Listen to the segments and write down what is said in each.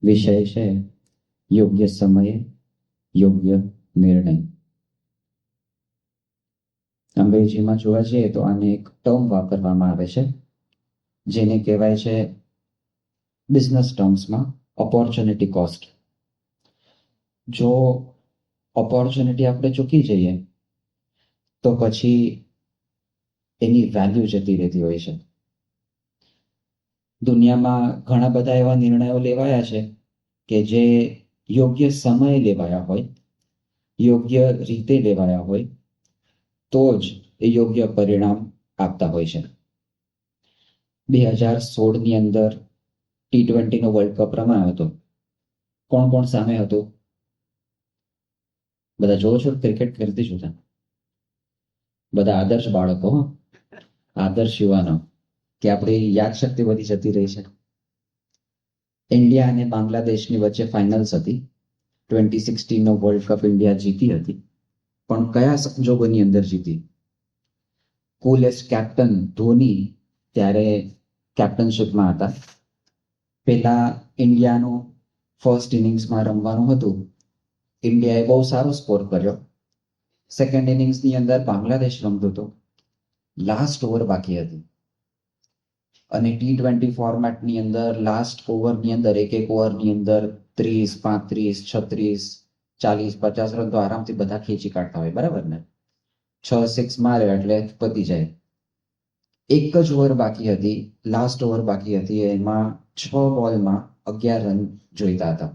વિષય છે યોગ્ય સમયે યોગ્ય નિર્ણય. અંગ્રેજીમાં જોવા જઈએ તો આને એક ટર્મ વાપરવામાં આવે છે જેને કહેવાય છે બિઝનેસ ટર્મ્સમાં ઓપોર્ચ્યુનિટી કોસ્ટ. જો ઓપોર્ચ્યુનિટી આપણે ચૂકી જઈએ તો પછી એની વેલ્યુ જતી રહેતી હોય છે. દુનિયામાં ઘણા બધા એવા નિર્ણયો લેવાયા છે કે જે યોગ્ય સમયે લેવાયા હોય, યોગ્ય રીતે લેવાયા હોય તો જ એ યોગ્ય પરિણામ આપતા હોય છે. 2016ની અંદર T20નો વર્લ્ડ કપ રમાયો હતો. કોણ કોણ સામે હતું? બધા જોવો છો ક્રિકેટ? કરતી જોતા બધા આદર્શ બાળકો, આદર્શ યુવાનો કે આપણી યાદશક્તિ વધી જતી રહી છે. ઇન્ડિયા અને બાંગ્લાદેશની વચ્ચે ફાઇનલ્સ હતી. 2016નો વર્લ્ડ કપ ઇન્ડિયા જીતી હતી, પણ કયા સંજોગોની અંદર જીતી? કુલેસ્ટ કેપ્ટન ધોની ત્યારે કેપ્ટનશીપમાં હતા. પહેલા ઇન્ડિયાનું ફર્સ્ટ ઇનિંગ્સમાં રમવાનું હતું. ઇન્ડિયાએ બહુ સારો સ્કોર કર્યો. સેકન્ડ ઇનિંગ્સની અંદર બાંગ્લાદેશ રમતું હતું. લાસ્ટ ઓવર બાકી હતી અને T20 ફોર્મેટની અંદર લાસ્ટ ઓવરની અંદર એક ઓવરની અંદર 30, 35, 36, 40, 50 રન તો આરામથી બધા ખેંચી કાઢતા હોય, બરાબર ને? 6 સિક્સ મારે એટલે પતી જાય. એક જ ઓવર બાકી હતી, લાસ્ટ ઓવર બાકી હતી. એમાં 6 બોલમાં 11 રન જોઈતા હતા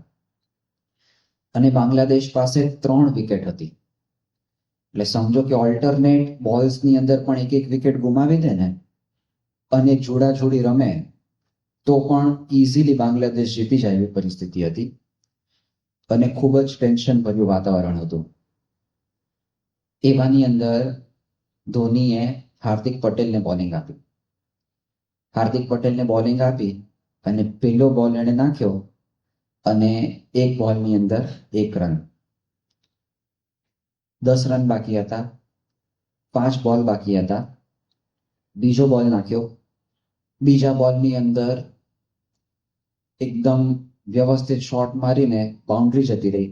અને બાંગ્લાદેશ પાસે 3 વિકેટ હતી. એટલે સમજો કે ઓલ્ટરનેટ બોલ્સની અંદર પણ એક વિકેટ ગુમાવી દે ને અને જોડાજોડી રમે તો પણ ઇઝીલી બાંગ્લાદેશ જીતી જાય એવી પરિસ્થિતિ હતી અને ખૂબ જ ટેન્શન ભર્યું વાતાવરણ હતું. એવાની અંદર ધોનીએ હાર્દિક પટેલને બોલિંગ આપી. હાર્દિક પટેલને બોલિંગ આપી અને પહેલો બોલ એણે નાખ્યો અને એક બોલની અંદર 1 રન. 10 રન બાકી હતા, 5 બોલ બાકી હતા. બીજો બોલ નાખ્યો. બીજા બોલની અંદર એકદમ વ્યવસ્થિત શોટ મારીને બાઉન્ડ્રી જતી રહી,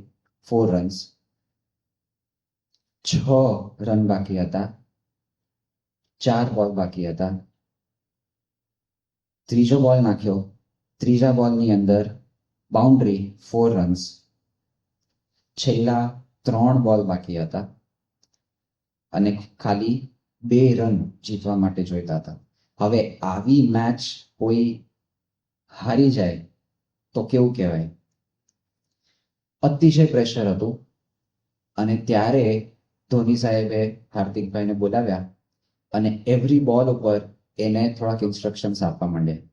4 રન્સ. 6 રન બાકી હતા, 4 બોલ બાકી હતા. ત્રીજો બોલ નાખ્યો. ત્રીજા બોલની અંદર બાઉન્ડ્રી, 4 રન્સ. છેલ્લા 3 બોલ બાકી હતા અને ખાલી 2 રન જીતવા માટે જોઈતા હતા. હવે આવી મેચ કોઈ હારી જાય તો કેવું કહેવાય? અતિશય પ્રેશર હતું અને ત્યારે ધોની સાહેબે હાર્દિકભાઈને બોલાવ્યા અને એવરી બોલ ઉપર એને થોડાક ઇન્સ્ટ્રક્શન્સ આપવા માંડ્યા.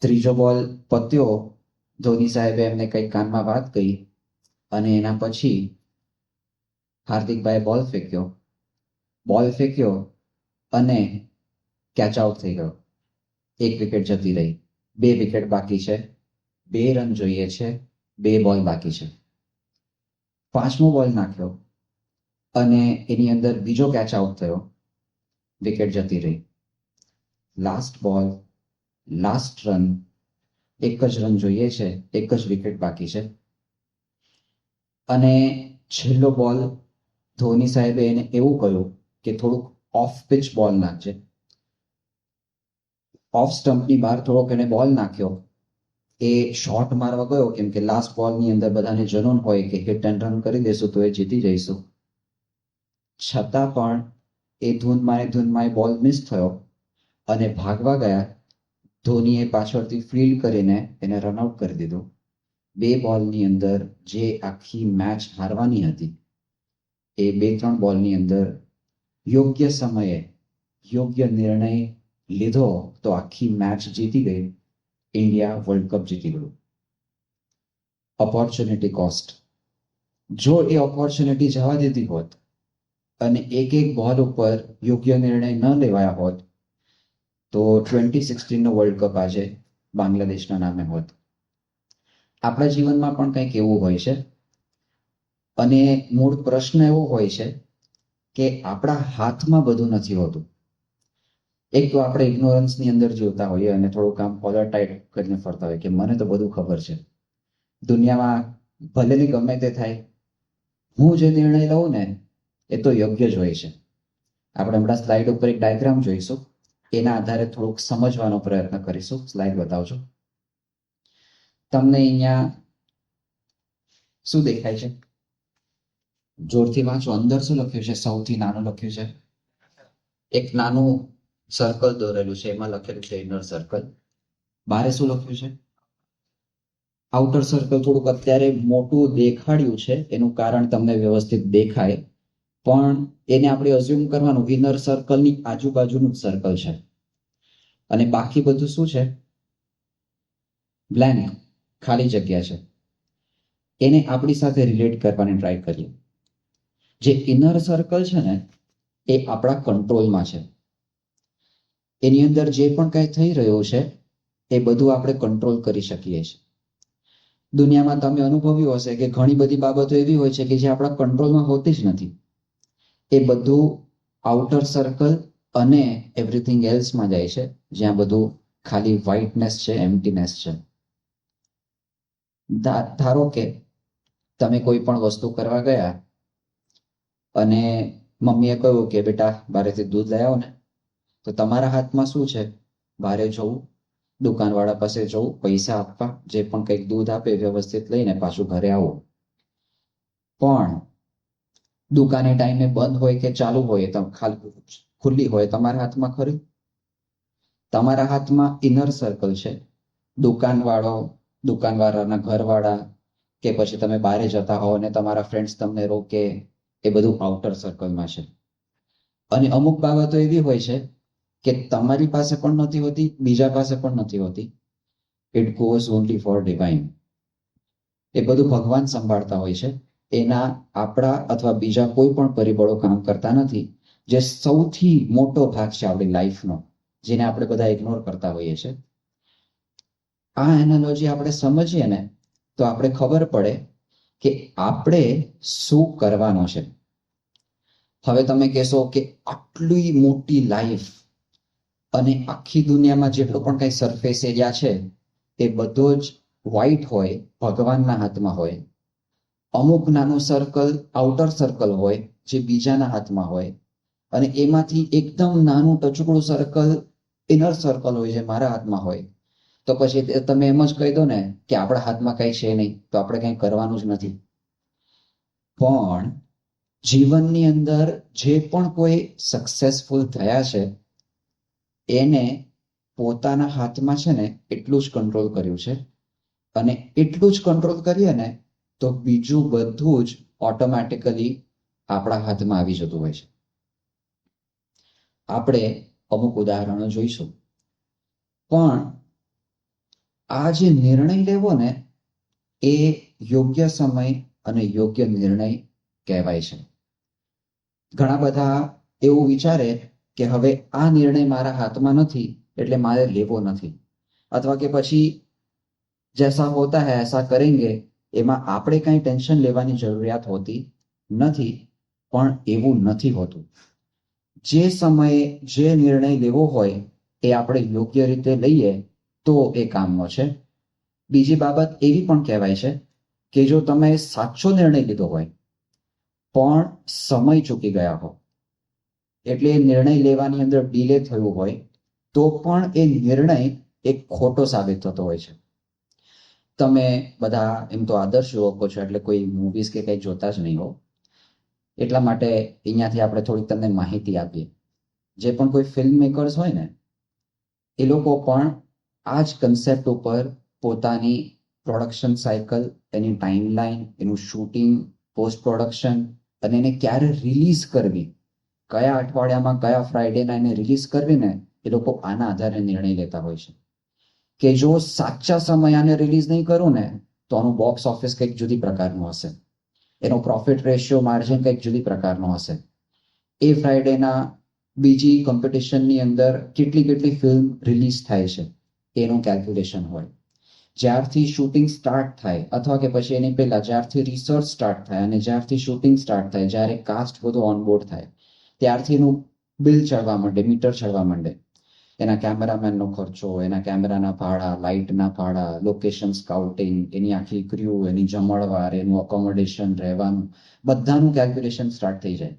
ત્રીજો બોલ પત્યો, ધોની સાહેબે એમને કંઈક કાનમાં વાત કહી અને એના પછી હાર્દિકભાઈ બોલ ફેંક્યો અને કેચ આઉટ થઈ ગયો. 1 વિકેટ જતી રહી. 2 વિકેટ બાકી છે, 2 રન જોઈએ છે, 2 બોલ બાકી છે. 5મો બોલ નાખ્યો અને એની અંદર બીજો કેચ આઉટ થયો, વિકેટ જતી રહી. લાસ્ટ બોલ, લાસ્ટ રન, 1 જ રન જોઈએ છે, 1 જ વિકેટ બાકી છે અને છેલ્લો બોલ ધોની સાહેબે એને એવું કહ્યું કે થોડુંક ઓફ પિચ બોલ નાખજે. ઓફ સ્ટમ્પની બહાર થોડોક એને બોલ નાખ્યો. એ શોટ મારવા ગયો કેમ કે લાસ્ટ બોલની અંદર બધાને જનૂન હોય કે હિટ એન્ડ રન કરી દેશું તો એ જીતી જઈશું. છતાં પણ એ ધૂનમાં બોલ મિસ થયો અને ભાગવા ગયા. ધોનીએ પાછળથી ફિલ્ડ કરીને એને રનઆઉટ કરી દીધું. 2 બોલની અંદર જે આખી મેચ હારવાની હતી એ 2-3 બોલની અંદર યોગ્ય સમયે યોગ્ય નિર્ણય લીધો તો આખી મેચ જીતી ગઈ. ઇન્ડિયા વર્લ્ડ કપ જીતી ગયું. Opportunity cost. જો એ ઓપોર્ચ્યુનિટી જવા દીધી હોત અને એક બોલ ઉપર યોગ્ય નિર્ણય ન લેવાયા હોત તો 2016નો વર્લ્ડ કપ આજે બાંગ્લાદેશના નામે હોત. આપણા જીવનમાં પણ કંઈક એવું હોય છે અને મૂળ પ્રશ્ન એવો હોય છે કે આપણા હાથમાં બધું નથી હોતું. એક તો આપણે ઇગ્નોરન્સની અંદર જીવતા હોઈએ અને થોડુંક આમ પોલટાઇટ કરીને ફરતા હોય કે મને તો બધું ખબર છે, દુનિયામાં ભલે ને ગમે તે થાય, હું જે નિર્ણય લઉં ને એ તો યોગ્ય જ હોય છે. આપણે હમણાં સ્લાઇડ ઉપર એક ડાયાગ્રામ જોઈશું, એના આધારે થોડુંક સમજવાનો પ્રયત્ન કરીશું. સ્લાઇડ બતાવજો. તમને અહીંયા શું દેખાય છે? જોરથી વાંચો. અંદર શું લખ્યું છે? સૌથી નાનું લખ્યું છે, એક નાનું સર્કલ દોરેલું છે, એમાં લખેલું છે ઇનર સર્કલ. બારે શું લખ્યું છે? Outer circle. થોડુંક અત્યારે મોટું દેખાડ્યું છે, એનું કારણ તમને વ્યવસ્થિત દેખાય, પણ એને આપણે અઝ્યુમ કરવાનું ઇનર સર્કલની આજુબાજુનું જ સર્કલ છે, અને બાકી બધું શું છે? બ્લેન્ક, ખાલી જગ્યા છે. એને આપણી સાથે રિલેટ કરવાની ટ્રાય કરીએ. જે ઇનર સર્કલ છે ને એ આપણા કંટ્રોલમાં છે. એની અંદર જે પણ કંઈ થઈ રહ્યું છે એ બધું આપણે કંટ્રોલ કરી શકીએ છીએ. દુનિયામાં તમે અનુભવ્યું હશે કે ઘણી બધી બાબતો એવી હોય છે કે જે આપણા કંટ્રોલમાં હોતી જ નથી. એ બધું આઉટર સર્કલ અને એવરીથિંગ એલ્સમાં જાય છે, જ્યાં બધું ખાલી વ્હાઇટનેસ છે, એમ્પ્ટીનેસ છે. ધારો કે તમે કોઈ પણ વસ્તુ કરવા ગયા અને મમ્મીએ કહ્યું કે બેટા બારેથી દૂધ લઈ આવો ને, તો તમારા હાથમાં શું છે? બારે જવું, દુકાનવાળા પાસે જવું, પૈસા આપવા, જે પણ કંઈક દૂધ આપે વ્યવસ્થિત લઈને પાછું ઘરે આવવું. પણ દુકાને ટાઈમે બંધ હોય કે ચાલુ હોય, ખુલ્લી હોય, તમારા હાથમાં ખરી? તમારા હાથમાં ઇનર સર્કલ છે. દુકાનવાળો, દુકાનવાળાના ઘરવાળા, કે પછી તમે બહાર જતા હો અને તમારા ફ્રેન્ડ્સ તમને રોકે, એ બધું આઉટર સર્કલમાં છે. અને અમુક બાબતો એવી હોય છે કે તમારી પાસે પણ નથી હોતી, બીજા પાસે પણ નથી હોતી. It goes only for divine. એ બધું ભગવાન સંભાળતા હોય છે. એના આપણા અથવા બીજા કોઈ પણ પરિબળો કામ કરતા નથી. જે સૌથી મોટો ભાગ છે આપણી લાઈફનો, જેને આપણે બધા ઇગ્નોર કરતા હોઈએ છીએ. આ એનાલોજી આપણે સમજીએ ને તો આપણે ખબર પડે કે આપણે શું કરવાનું છે. હવે તમે કહેશો કે આટલી મોટી લાઈફ અને આખી દુનિયામાં જેટલો પણ કઈ સરફેસ એરિયા છે એ બધો જ વ્હાઇટ હોય, ભગવાનના હાથમાં હોય. અમુક નાનું સર્કલ, આઉટર સર્કલ હોય જે બીજાના હાથમાં હોય, અને એમાંથી એકદમ નાનું ટચુકડું સર્કલ ઇનર સર્કલ હોય જે મારા હાથમાં હોય. તો પછી તમે એમ જ કહી દો ને કે આપણા હાથમાં કઈ છે નહીં, તો આપણે કંઈ કરવાનું જ નથી. પણ જીવનની અંદર જે પણ કોઈ સક્સેસફુલ થયા છે એને પોતાના હાથમાં છે ને એટલું જ કંટ્રોલ કર્યું છે, અને એટલું જ કંટ્રોલ કરીએ ને તો બીજું બધું જ ઓટોમેટિકલી આપણા હાથમાં આવી જતું હોય છે. આપણે અમુક ઉદાહરણો જોઈશું, પણ આ જે નિર્ણય લેવો ને એ યોગ્ય સમય અને યોગ્ય નિર્ણય કહેવાય છે. ઘણા બધા એવું વિચારે કે હવે આ નિર્ણય મારા હાથમાં નથી એટલે મારે લેવો નથી, અથવા કે પછી જૈસા હોતા હૈ એસા કરેંગે, એમાં આપણે કંઈ ટેન્શન લેવાની જરૂરિયાત હોતી નથી. પણ એવું નથી હોતું. જે સમયે જે નિર્ણય લેવો હોય એ આપણે યોગ્ય રીતે લઈએ તો એ કામનો છે. બીજી બાબત એવી પણ કહેવાય છે કે જો તમે સાચો નિર્ણય લીધો હોય પણ સમય ચૂકી ગયા હો, એટલે એ નિર્ણય લેવાની અંદર ડીલે થયું હોય, તો પણ એ નિર્ણય એક ખોટો સાબિત થતો હોય છે. તમે બધા એમ તો આદર્શ યુવકો છો એટલે કોઈ મૂવીઝ કે કંઈ જોતા જ નહીં હો, એટલા માટે અહીંયાથી આપણે થોડીક તમને માહિતી આપીએ. જે પણ કોઈ ફિલ્મ મેકર્સ હોય ને એ લોકો પણ આ જ કન્સેપ્ટ ઉપર પોતાની પ્રોડક્શન સાયકલ, એની ટાઈમલાઈન, એનું શૂટિંગ, પોસ્ટ પ્રોડક્શન અને એને ક્યારે રિલીઝ કરવી, કયા અઠવાડિયામાં કયા ફ્રાઈડેના એને રિલીઝ કરવી ને, એ લોકો આના આધારે નિર્ણય લેતા હોય છે કે જો સાચા સમય આને રિલીઝ નહીં કરું ને તો આનું બોક્સ ઓફિસ કંઈક જુદી પ્રકારનું હશે, એનો પ્રોફિટ રેશિયો માર્જિન કંઈક જુદી પ્રકારનો હશે. એ ફ્રાઈડેના બીજી કોમ્પિટિશનની અંદર કેટલી ફિલ્મ રિલીઝ થાય છે એનું કેલ્ક્યુલેશન હોય. જ્યારથી શૂટિંગ સ્ટાર્ટ થાય અથવા કે પછી એની પહેલા જ્યારથી રિસર્ચ સ્ટાર્ટ થાય અને જ્યારથી શૂટિંગ સ્ટાર્ટ થાય, જ્યારે કાસ્ટ બધું ઓનબોર્ડ થાય, ત્યારથી એનું બિલ ચડવા માંડે, મીટર ચડવા માંડે. એના કેમેરામેનનો ખર્ચો, એના કેમેરાના ભાડા, લાઇટના ભાડા, લોકેશન સ્કાઉટિંગ, એની આખી ક્રૂ, એની જમણવાર, એનું અકોમોડેશન, રહેવાનું, બધાનું કેલ્ક્યુલેશન સ્ટાર્ટ થઈ જાય.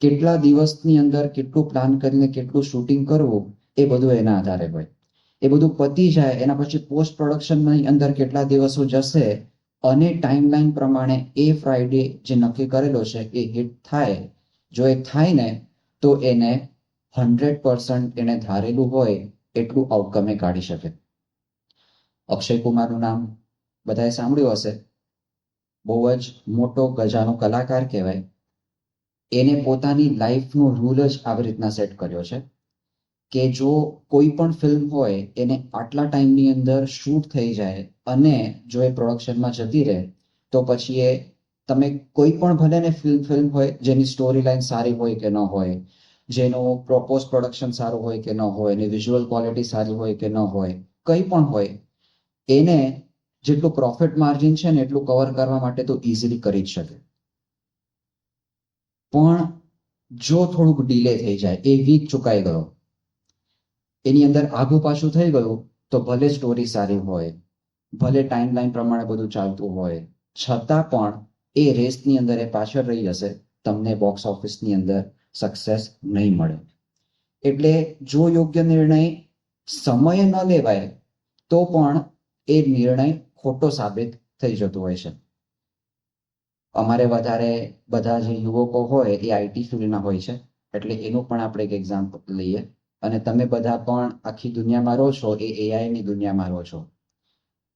કેટલા દિવસની અંદર કેટલું પ્લાન કરીને કેટલું શૂટિંગ કરવું એ બધું એના આધારે હોય. એ બધું પતી જાય એના પછી પોસ્ટ પ્રોડક્શનની અંદર કેટલા દિવસો જશે અને ટાઈમલાઈન પ્રમાણે એ ફ્રાઈડે જે નક્કી કરેલો છે એ હિટ થાય. જો એ થાય ને તો એને 100% એને ધારેલું હોય એટલું આઉટકમ એ કાઢી શકે. અક્ષય કુમારનું નામ બધાએ સાંભળ્યું હશે. બહુ જ મોટો ગજાનો કલાકાર કહેવાય. એને પોતાની લાઈફનો રૂલ જ આવી રીતના સેટ કર્યો છે કે જો કોઈ પણ ફિલ્મ હોય એને આટલા ટાઈમની અંદર શૂટ થઈ જાય અને જો એ પ્રોડક્શનમાં જતી રહે તો પછી એ તમે કોઈ પણ ભલે ને ફિલ્મ હોય જેની સ્ટોરી લાઈન સારી હોય કે ન હોય, જેનું પોસ્ટ પ્રોડક્શન સારું હોય કે ન હોય, એની વિઝ્યુઅલ ક્વોલિટી સારી હોય કે ન હોય, કંઈ પણ હોય, એને જેટલું પ્રોફિટ માર્જિન છે ને એટલું કવર કરવા માટે તો ઇઝીલી કરી જ શકે. પણ જો થોડુંક ડીલે થઈ જાય, એ વીક ચુકાઈ ગયો, એની અંદર આઘું પાછું થઈ ગયું, તો ભલે સ્ટોરી સારી હોય, ભલે ટાઈમલાઈન પ્રમાણે બધું ચાલતું હોય, છતાં પણ એ રેસની અંદર એ પાછળ રહી જશે, તમને બોક્સ ઓફિસની અંદર સક્સેસ નહીં મળે. એટલે જો યોગ્ય નિર્ણય સમયે ન લેવાય તો પણ એ નિર્ણય ખોટો સાબિત થઈ જતો હોય છે. અમારે વધારે બધા જે યુવકો હોય એ આઈટી ફિલ્ડના હોય છે, એટલે એનું પણ આપણે એક એક્ઝામ્પલ લઈએ. અને તમે બધા પણ આખી દુનિયામાં રહો છો, એ એઆઈની દુનિયામાં રહો છો.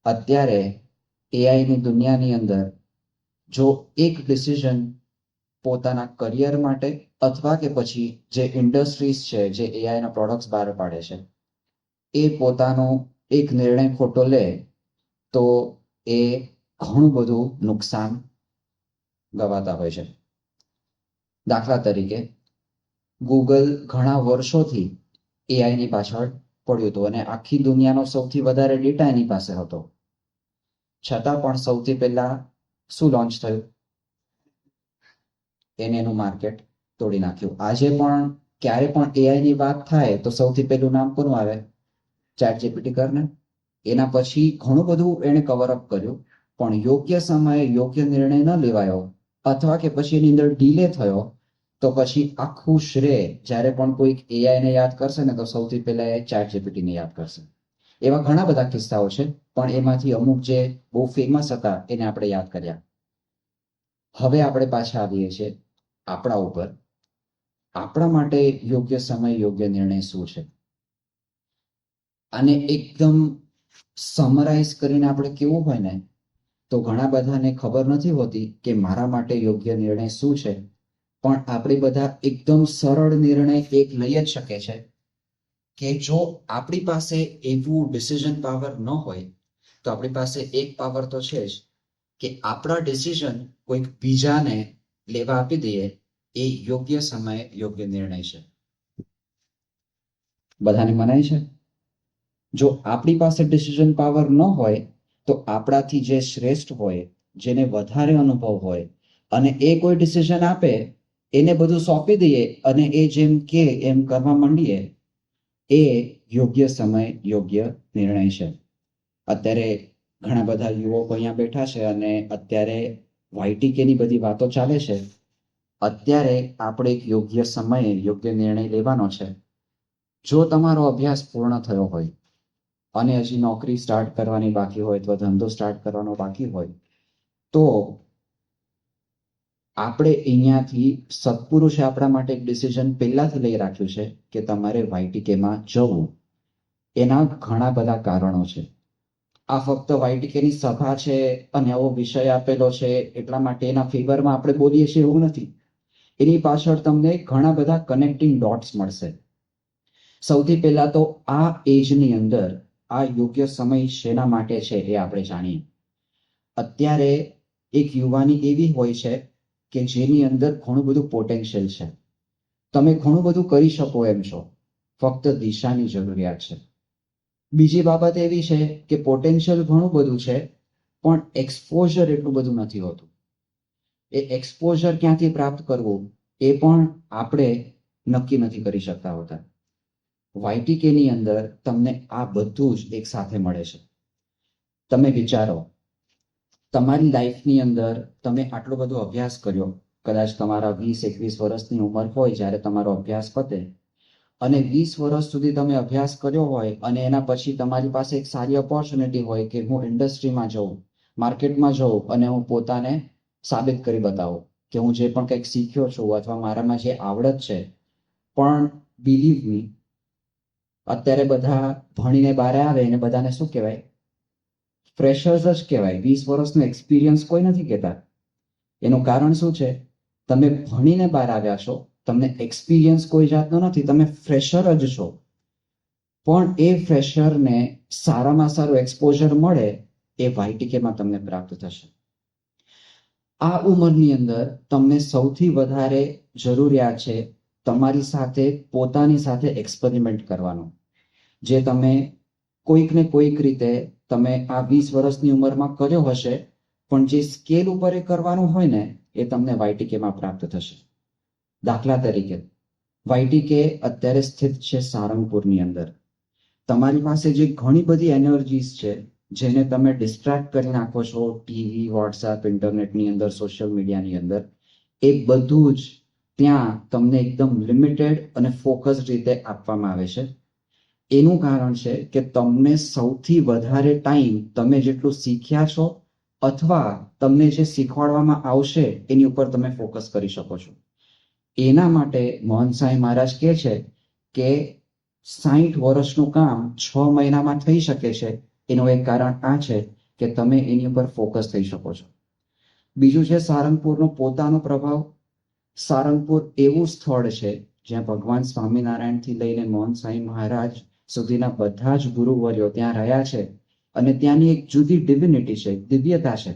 અત્યારે એઆઈની દુનિયાની અંદર જો એક ડિસિઝન પોતાના કરિયર માટે અથવા કે પછી જે ઇન્ડસ્ટ્રીઝ છે જે એઆઈના પ્રોડક્ટ્સ બહાર પાડે છે એ પોતાનો એક નિર્ણય ખોટો લે તો એ ઘણું બધું નુકસાન ગવાતા હોય છે. દાખલા તરીકે ગૂગલ ઘણા વર્ષોથી એઆઈની પાછળ પડ્યું હતું અને આખી દુનિયાનો સૌથી વધારે ડેટા એની પાસે હતો, છતાં પણ સૌથી પહેલા શું લોન્ચ થયું? એને એનું માર્કેટ તોડી નાખ્યું. આજે પણ ક્યારે પણ એઆઈની વાત થાય તો સૌથી પહેલું નામ કોનું આવે? ચેટ જીપીટી કરને. એના પછી ઘણું બધું એને કવર અપ કર્યું, પણ યોગ્ય સમયે યોગ્ય નિર્ણય ન લેવાયો અથવા કે પછી એની અંદર ડીલે થયો તો પછી આખું શ્રેય જ્યારે પણ કોઈક એઆઈને યાદ કરશે ને તો સૌથી પહેલા એ ચેટ જીપીટીને યાદ કરશે. એવા ઘણા બધા કિસ્સાઓ છે, પણ એમાંથી અમુક જે બહુ ફેમસ હતા એને આપણે યાદ કર્યા. હવે આપણે પાછા આવીએ છીએ આપણા ઉપર. આપણા માટે યોગ્ય સમય યોગ્ય નિર્ણય શું છે? આને એકદમ સમરાઇઝ કરીને આપણે કેવું હોય ને તો ઘણા બધાને ખબર નથી હોતી કે મારા માટે યોગ્ય નિર્ણય શું છે. પણ આપણે બધા એકદમ સરળ નિર્ણય એક લઈ જ શકે છે કે જો આપણી પાસે એવું ડિસિઝન પાવર ન હોય તો આપણી પાસે એક પાવર તો છે જ કે આપણા ડિસિઝન કોઈક બીજાને લેવા આપી દઈએ. એ યોગ્ય સમયે યોગ્ય નિર્ણય છે. બધાને મનાય છે? જો આપણી પાસે ડિસિઝન પાવર ન હોય તો આપણાથી જે શ્રેષ્ઠ હોય, જેને વધારે અનુભવ હોય અને એ કોઈ ડિસિઝન આપે એને બધું સોંપી દઈએ અને એ જેમ કે એમ કરવા માંડીએ, એ યોગ્ય સમય યોગ્ય નિર્ણય છે. અત્યારે ઘણા બધા યુવકો અહીંયા બેઠા છે અને અત્યારે વાયટીકેની બધી વાતો ચાલે છે. અત્યારે આપણે એક યોગ્ય સમયે યોગ્ય નિર્ણય લેવાનો છે. જો તમારો અભ્યાસ પૂર્ણ થયો હોય અને હજી નોકરી સ્ટાર્ટ કરવાની બાકી હોય અથવા ધંધો સ્ટાર્ટ કરવાનો બાકી હોય તો આપણે અહીંયાથી સત્પુરુષે આપણા માટે એક ડિસિઝન પહેલાથી લઈ રાખ્યું છે કે તમારે વાયટીકેમાં જવું. એના ઘણા બધા કારણો છે. આ ફક્ત વાયટીકેની સભા છે અને આવો વિષય આપેલો છે એટલા માટે એના ફેવરમાં આપણે બોલીએ છીએ એવું નથી. એની પાછળ તમને ઘણા બધા કનેક્ટિંગ ડોટ્સ મળશે. સૌથી પહેલા તો આ એજની અંદર આ યોગ્ય સમય શેના માટે છે એ આપણે જાણીએ. અત્યારે એક યુવાની એવી હોય છે કે જેની અંદર ઘણું બધું પોટેન્શિયલ છે. તમે ઘણું બધું કરી શકો એમ છો, ફક્ત દિશાની જરૂરિયાત છે. બીજી બાબત એવી છે કે પોટેન્શિયલ ઘણું બધું છે પણ એક્સપોઝર એટલું બધું નથી હોતું. એ એક્સપોઝર ક્યાંથી પ્રાપ્ત કરવું એ પણ આપણે નક્કી નથી કરી શકતા હોતા. YTK ની અંદર તમને આ બધું જ એક સાથે મળે છે. તમે વિચારો, તમારી લાઈફની અંદર તમે આટલો બધો અભ્યાસ કર્યો, કદાચ તમારા 20-21 વર્ષની ઉંમર હોય જ્યારે તમારો અભ્યાસ પતે, અને 20 વર્ષ સુધી તમે અભ્યાસ કર્યો હોય અને એના પછી તમારી પાસે એક સારી ઓપોર્ચ્યુનિટી હોય કે હું ઇન્ડસ્ટ્રીમાં જઉં, માર્કેટમાં જઉં અને હું પોતાને સાબિત કરી બતાવું કે હું જે પણ કંઈક શીખ્યો છું અથવા મારામાં જે આવડત છે. પણ બિલીવ મી, અત્યારે બધા ભણીને બહાર આવે અને બધાને શું કહેવાય? ફ્રેશર્સ જ કહેવાય. 20 વર્ષનો એક્સપિરિયન્સ કોઈ નથી કહેતા. એનું કારણ શું છે? તમે ભણીને બહાર આવ્યા છો, તમને એક્સપિરિયન્સ કોઈ જાતનો નથી, તમે ફ્રેશર જ છો. પણ એ ફ્રેશરને સારામાં સારું એક્સપોઝર મળે એ YTKમાં તમને પ્રાપ્ત થશે. આ ઉંમરની અંદર તમને સૌથી વધારે જરૂરિયાત છે તમારી સાથે પોતાની સાથે એક્સપેરિમેન્ટ કરવાનો. જે તમે કોઈક ને કોઈક રીતે તમે આ 20 વર્ષની ઉંમરમાં કર્યો હશે, પણ જે સ્કેલ ઉપર એ કરવાનું હોય ને એ તમને YTKમાં પ્રાપ્ત થશે. દાખલા તરીકે YTK અત્યારે સ્થિત છે સારંગપુરની અંદર. તમારી પાસે જે ઘણી બધી એનર્જીસ છે જેને તમે ડિસ્ટ્રેક્ટ કરી નાખો છો ટીવી, વોટ્સએપ, ઇન્ટરનેટની અંદર, સોશિયલ મીડિયાની અંદર, એ બધું જ ત્યાં તમને એકદમ લિમિટેડ અને ફોકસ રીતે આપવામાં આવે છે. એનું કારણ છે કે તમને સૌથી વધારે ટાઈમ તમે જેટલું શીખ્યા છો અથવા તમને જે શીખવાડવામાં આવશે એની ઉપર તમે ફોકસ કરી શકો છો. એના માટે મોહન સાંઈ મહારાજ કહે છે કે 60 વર્ષનું કામ 6 મહિનામાં થઈ શકે છે. એનું એક કારણ આ છે કે તમે એની ઉપર ફોકસ થઈ શકો છો. બીજું છે સારંગપુરનો પોતાનો પ્રભાવ. સારંગપુર એવું સ્થળ છે જ્યાં ભગવાન સ્વામિનારાયણથી લઈને મોહન સાંઈ મહારાજ સુધીના બધા જ ગુરુવર્યો ત્યાં રહ્યા છે અને ત્યાંની એક જુદી ડિવિનિટી છે, દિવ્યતા છે.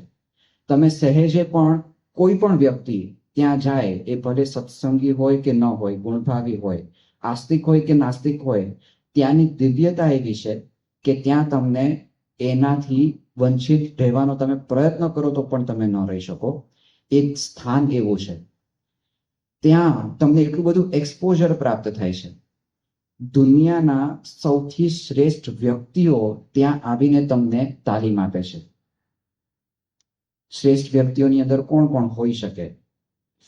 તમે સહેજે પણ કોઈ પણ વ્યક્તિ ત્યાં જાય, એ ભલે સત્સંગી હોય કે ન હોય, ગુણભાવી હોય, આસ્તિક હોય કે નાસ્તિક હોય, ત્યાંની દિવ્યતા એવી છે કે ત્યાં તમને એનાથી વંચિત રહેવાનો તમે પ્રયત્ન કરો તો પણ તમે ન રહી શકો. એક સ્થાન એવું છે. ત્યાં તમને એટલું બધું એક્સપોઝર પ્રાપ્ત થાય છે. દુનિયાના સૌથી શ્રેષ્ઠ વ્યક્તિઓ ત્યાં આવીને તમને તાલીમ આપે છે. શ્રેષ્ઠ વ્યક્તિઓની અંદર કોણ કોણ હોઈ શકે?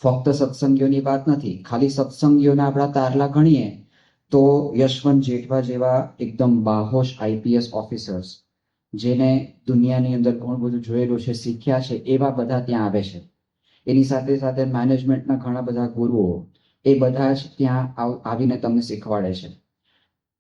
ફક્ત સત્સંગીઓની વાત નથી. ખાલી સત્સંગીઓના આપણા તારલા ગણીએ તો યશવંત જેઠવા જેવા એકદમ બાહોશ IPS ઓફિસર્સ, જેને દુનિયાની અંદર ઘણું બધું જોયેલું છે, શીખ્યા છે, એવા બધા ત્યાં આવે છે. એની સાથે સાથે મેનેજમેન્ટના ઘણા બધા ગુરુઓ, એ બધા જ ત્યાં આવીને તમને શીખવાડે છે.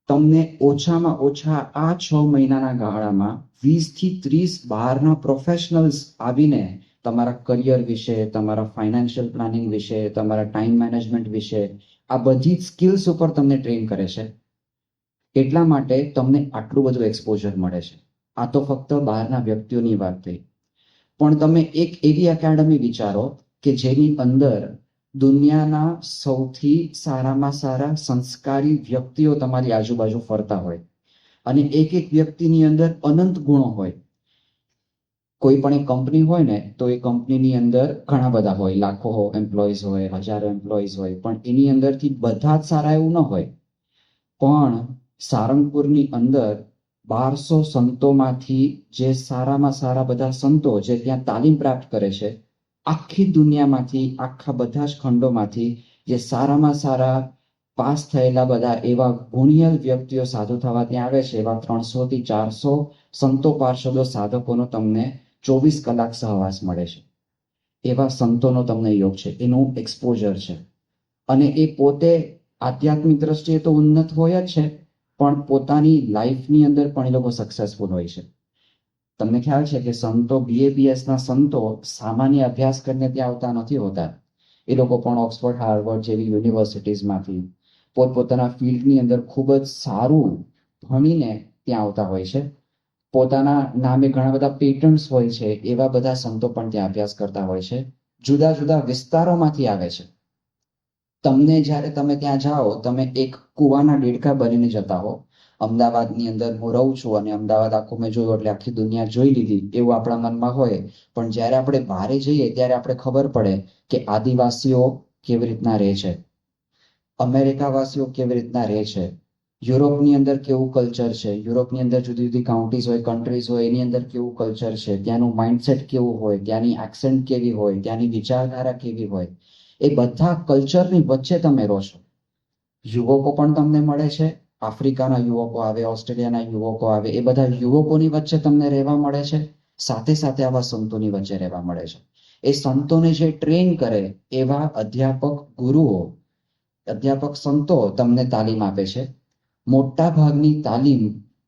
તમને ઓછામાં ઓછા આ 6 મહિનાના ગાળામાં 20 થી 30 બહારના પ્રોફેશનલ્સ આવીને તમારા કરિયર વિશે, તમારા ફાઇનાન્શિયલ પ્લાનિંગ વિશે, તમારા ટાઈમ મેનેજમેન્ટ વિશે, આ બધી જ સ્કિલ્સ ઉપર તમને ટ્રેન કરે છે. એટલા માટે તમને આટલું બધું એક્સપોઝર મળે છે. આ તો ફક્ત બહારના વ્યક્તિઓની વાત થઈ. પણ તમે એક એવી એકેડમી વિચારો કે જેની અંદર દુનિયાના સૌથી સારામાં સારા સંસ્કારી વ્યક્તિઓ તમારી આજુબાજુ ફરતા હોય અને એક એક વ્યક્તિની અંદર અનંત ગુણો હોય. કોઈ પણ એક કંપની હોય ને તો એ કંપનીની અંદર ઘણા બધા હોય, લાખો એમ્પ્લોઈઝ હોય, હજારો એમ્પ્લોઈઝ હોય, પણ એની અંદરથી બધા જ સારા એવું ન હોય. પણ સારંગપુરની અંદર 1200 સંતોમાંથી જે સારામાં સારા બધા સંતો જે ત્યાં તાલીમ પ્રાપ્ત કરે છે, આખી દુનિયામાંથી, આખા બધા જ ખંડોમાંથી જે સારામાં સારા પાસ થયેલા બધા એવા ગુણિયલ વ્યક્તિઓ સાધુ થવા ત્યાં આવે છે, એવા 300 થી 400 સંતો, પાર્ષદો, સાધકોનો તમને 24 કલાક સહવાસ મળે છે. એવા સંતોનો તમને યોગ છે, એનું એક્સપોઝર છે. અને એ પોતે આધ્યાત્મિક દ્રષ્ટિએ તો ઉન્નત હોય જ છે, પણ પોતાની લાઈફની અંદર પણ એ લોકો સક્સેસફુલ હોય છે. તમને ખ્યાલ છે કે સંતો, BABS ના સંતો સામાન્ય અભ્યાસ કરીને ત્યાં આવતા નથી હોતા. એ લોકો પણ ઓક્સફર્ડ, હાર્વર્ડ જેવી યુનિવર્સિટીઝમાંથી પોતપોતાના ફિલ્ડની અંદર ખૂબ જ સારું ભણીને ત્યાં આવતા હોય છે. પોતાના નામે ઘણા બધા પેટન્ટ્સ હોય છે, એવા બધા સંતો પણ ત્યાં અભ્યાસ કરતા હોય છે. જુદા જુદા વિસ્તારોમાંથી આવે છે. તમને જ્યારે તમે ત્યાં જાઓ, તમે એક કુવાના દેડકા બનીને જતા હો. અમદાવાદની અંદર હું રહું છું અને અમદાવાદ આખું મેં જોયું એટલે આખી દુનિયા જોઈ લીધી એવું આપણા મનમાં હોય. પણ જ્યારે આપણે બહાર જઈએ ત્યારે આપણે ખબર પડે કે આદિવાસીઓ કેવી રીતના રહે છે, અમેરિકાવાસીઓ કેવી રીતના રહે છે, યુરોપની અંદર કેવું કલ્ચર છે, યુરોપની અંદર જુદી જુદી કાઉન્ટીઝ હોય, કન્ટ્રીઝ હોય, એની અંદર કેવું કલ્ચર છે, ત્યાંનું માઇન્ડસેટ કેવું હોય, ત્યાંની એક્સેન્ટ કેવી હોય, ત્યાંની વિચારધારા કેવી હોય, એ બધા કલ્ચરની વચ્ચે તમે રહો છો. યુવકો પણ તમને મળે છે, આફ્રિકાના યુવકો આવે, ઓસ્ટ્રેલિયાના યુવકો આવે, એ બધા યુવકોની વચ્ચે તમને રહેવા મળે છે, સાથે સાથે આવા સંતોની વચ્ચે રહેવા મળે છે. એ સંતોને જે ટ્રેન કરે એવા અધ્યાપક ગુરુઓ, અધ્યાપક સંતો તમને તાલીમ આપે છે. મોટા ભાગની તાલીમ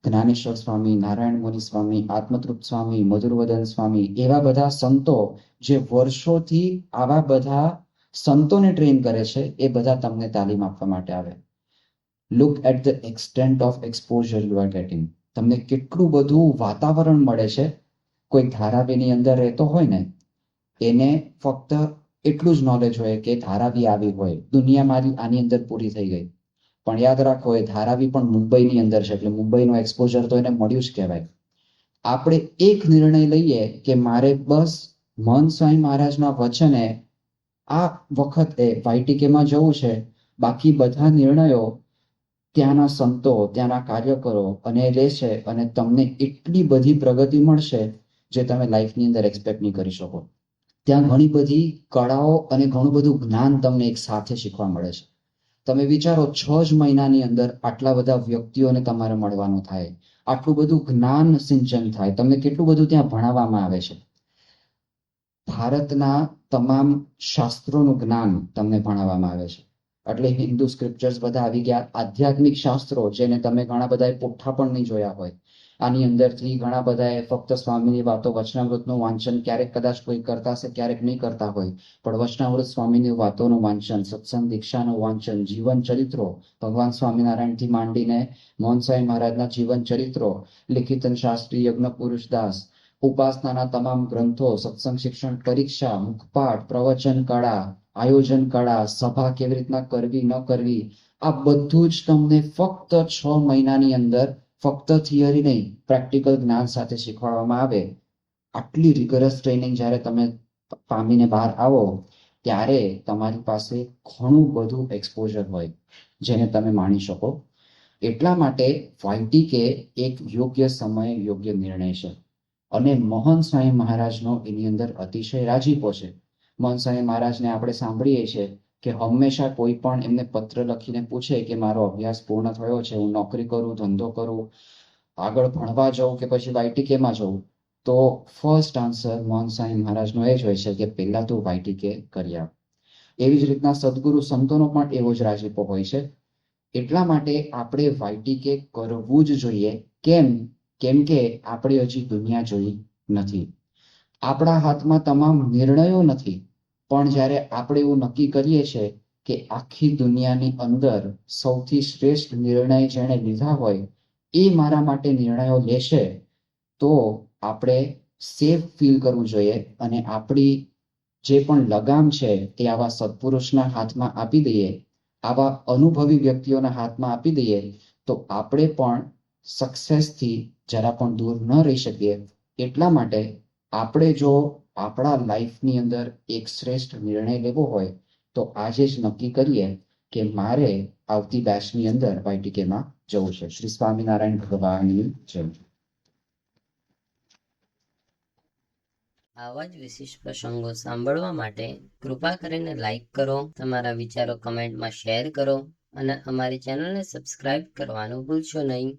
જ્ઞાનેશ્વર સ્વામી, નારાયણ મુનિ સ્વામી, આત્મતૃપ્ત સ્વામી, મધુરવદન સ્વામી, એવા બધા સંતો જે વર્ષોથી આવા બધા સંતોને ટ્રેન કરે છે, એ બધા તમને તાલીમ આપવા માટે આવે. Look at the extent of exposure you are getting. તમને કેટલું બધું વાતાવરણ મળે છે. કોઈ ધારાવીની અંદર રહેતો હોય ને, એને ફક્ત એટલું જ નોલેજ હોય કે ધારાવી આવી હોય, દુનિયા મારી આની અંદર પૂરી થઈ ગઈ. પણ યાદ રાખો, એ ધારાવી પણ મુંબઈની અંદર છે, એટલે મુંબઈનું એક્સપોઝર તો એને મળ્યું જ કહેવાય. આપણે એક નિર્ણય લઈએ કે મારે બસ મહંત સ્વામી મહારાજના વચને આ વખતે વાયટીકેમાં જવું છે, બાકી બધા નિર્ણયો ત્યાંના સંતો, ત્યાંના કાર્યકરો અને રહેશે, અને તમને એટલી બધી પ્રગતિ મળશે જે તમે લાઈફની અંદર એક્સપેક્ટ નહીં કરી શકો. ત્યાં ઘણી બધી કળાઓ અને ઘણું બધું જ્ઞાન તમને એક સાથે શીખવા મળે છે. તમે વિચારો, 6 જ મહિનાની અંદર આટલા બધા વ્યક્તિઓને તમારે મળવાનું થાય, આટલું બધું જ્ઞાન સિંચન થાય, તમને કેટલું બધું ત્યાં ભણાવવામાં આવે છે. ભારતના તમામ શાસ્ત્રોનું જ્ઞાન તમને ભણાવવામાં આવે છે. એટલે હિન્દુ સ્ક્રિપ્ચર્સ બધા આવી ગયા, આધ્યાત્મિક શાસ્ત્રો જેને તમે ઘણા બધા પોઠા પણ નહીં જોયા હોય. આની અંદરથી ઘણા બધાએ ફક્ત સ્વામીની વાતો, વચનામૃતનું વાંચન ક્યારેક કદાચ કોઈ કરતા હશે, ક્યારેક નહીં કરતા હોય, પણ વચનામૃત સ્વામીની વાતોનું વાંચન, સત્સંગ દીક્ષાનું વાંચન, જીવન ચરિત્રો, ભગવાન સ્વામિનારાયણથી માંડીને મોહન સ્વામી મહારાજના જીવન ચરિત્રો, લિખિતન શાસ્ત્રી, યજ્ઞ પુરુષ દાસ, ઉપાસનાના તમામ ગ્રંથો, સત્સંગ શિક્ષણ પરીક્ષા, મુખપાઠ, પ્રવચન કળા, આયોજન કળા, સભા કેવી રીતના કરવી ન કરવી, આ બધું જ તમને ફક્ત 6 મહિનાની અંદર ફક્ત થિયરી નહીં, પ્રેક્ટિકલ જ્ઞાન સાથે શીખવાડવામાં આવે. આટલી રિગરસ ટ્રેનિંગ જ્યારે તમે પામીને બહાર આવો, ત્યારે તમારી પાસે ઘણું બધું એક્સપોઝર હોય જેને તમે માણી શકો. એટલા માટે વાયટીકે એક યોગ્ય સમય, યોગ્ય નિર્ણય છે. અને મોહન સ્વામી મહારાજનો એની અંદર અતિશય રાજીપો છે. મોહન સ્વામી મહારાજને આપણે સાંભળીએ છીએ કે હંમેશા કોઈ પણ એમને પત્ર લખીને પૂછે કે મારો અભ્યાસ પૂર્ણ થયો છે, હું નોકરી કરું, ધંધો કરું, આગળ ભણવા જાઉં કે પછી વાયટીકેમાં જઉં, તો ફર્સ્ટ આન્સર મોહન સ્વામી મહારાજનો એ જ હોય છે કે પહેલા તું વાયટીકે કરી આવ. એવી જ રીતના સદગુરુ સંતોનો પણ એવો જ રાજીપો હોય છે. એટલા માટે આપણે વાયટીકે કરવું જ જોઈએ. કેમ કે આપણે હજી દુનિયા જોઈ નથી. આપણા હાથમાં તમામ નિર્ણયો નથી, પણ જ્યારે આપણે એવું નક્કી કરીએ છીએ કે આખી દુનિયાની અંદર સૌથી શ્રેષ્ઠ નિર્ણય જેણે લીધા હોય એ મારા માટે નિર્ણયો લેશે, તો આપણે સેફ ફીલ કરવું જોઈએ અને આપણી જે પણ લગામ છે એ આવા સત્પુરુષના હાથમાં આપી દઈએ, આવા અનુભવી વ્યક્તિઓના હાથમાં આપી દઈએ, તો આપણે પણ સક્સેસથી જરા પણ દૂર ન રહી શકીએ. એટલા માટે આપણે જો આપણા લાઈફની અંદર એક શ્રેષ્ઠ નિર્ણય લેવો હોય, તો આજે જ નક્કી કરીએ કે મારે આવતી બેચની અંદર વાયટીકેમાં જવું છે. શ્રી સ્વામિનારાયણ ભગવાનની જય. આવા જ વિશિષ્ટ પ્રસંગો સાંભળવા માટે કૃપા કરીને લાઈક કરો, તમારા વિચારો કમેન્ટમાં શેર કરો અને અમારી ચેનલને સબસ્ક્રાઇબ કરવાનું ભૂલશો નહીં.